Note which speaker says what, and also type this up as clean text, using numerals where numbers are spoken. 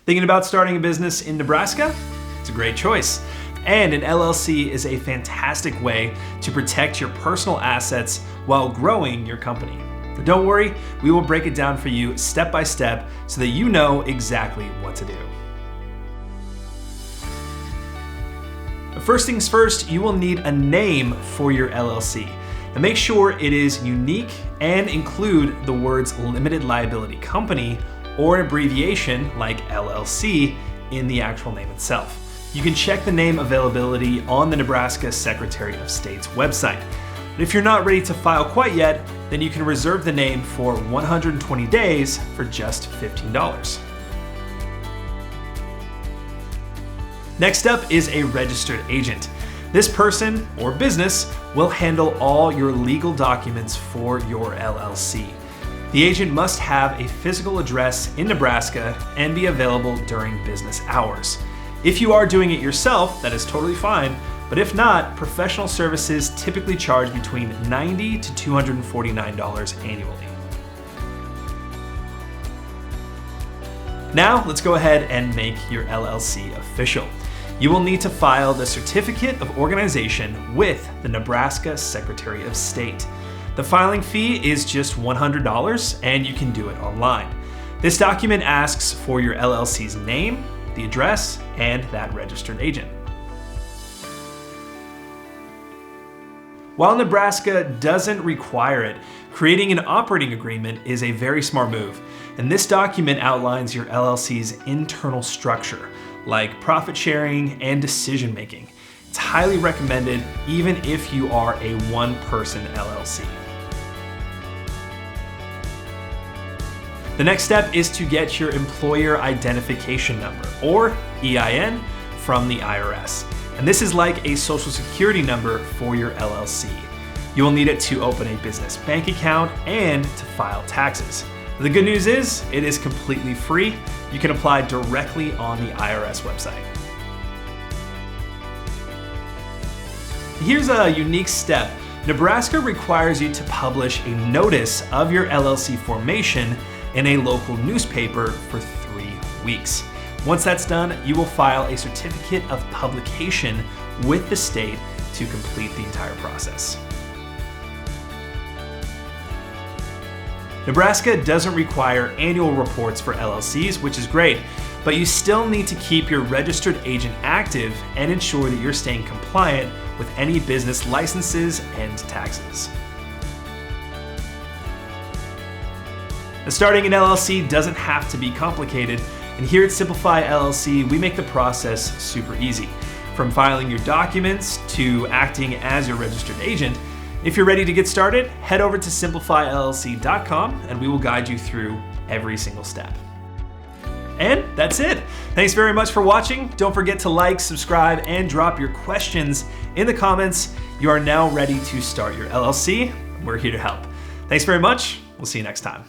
Speaker 1: Thinking about starting a business in Nebraska? It's a great choice. And an LLC is a fantastic way to protect your personal assets while growing your company. But don't worry, we will break it down for you step by step so that you know exactly what to do. But first things first, you will need a name for your LLC. And make sure it is unique and include the words limited liability company or an abbreviation like LLC in the actual name itself. You can check the name availability on the Nebraska Secretary of State's website. But if you're not ready to file quite yet, then you can reserve the name for 120 days for just $15. Next up is a registered agent. This person or business will handle all your legal documents for your LLC. The agent must have a physical address in Nebraska and be available during business hours. If you are doing it yourself, that is totally fine, but if not, professional services typically charge between $90 to $249 annually. Now, let's go ahead and make your LLC official. You will need to file the Certificate of Organization with the Nebraska Secretary of State. The filing fee is just $100 and you can do it online. This document asks for your LLC's name, the address, and that registered agent. While Nebraska doesn't require it, creating an operating agreement is a very smart move. And this document outlines your LLC's internal structure, like profit sharing and decision making. It's highly recommended even if you are a one-person LLC. The next step is to get your employer identification number, or EIN, from the IRS. And this is like a social security number for your LLC. You will need it to open a business bank account and to file taxes. The good news is, it is completely free. You can apply directly on the IRS website. Here's a unique step. Nebraska requires you to publish a notice of your LLC formation in a local newspaper for 3 weeks. Once that's done, you will file a certificate of publication with the state to complete the entire process. Nebraska doesn't require annual reports for LLCs, which is great, but you still need to keep your registered agent active and ensure that you're staying compliant with any business licenses and taxes. Now, starting an LLC doesn't have to be complicated, and here at Simplify LLC, we make the process super easy. From filing your documents to acting as your registered agent. If you're ready to get started, head over to simplifyllc.com and we will guide you through every single step. And that's it. Thanks very much for watching. Don't forget to like, subscribe, and drop your questions in the comments. You are now ready to start your LLC. We're here to help. Thanks very much. We'll see you next time.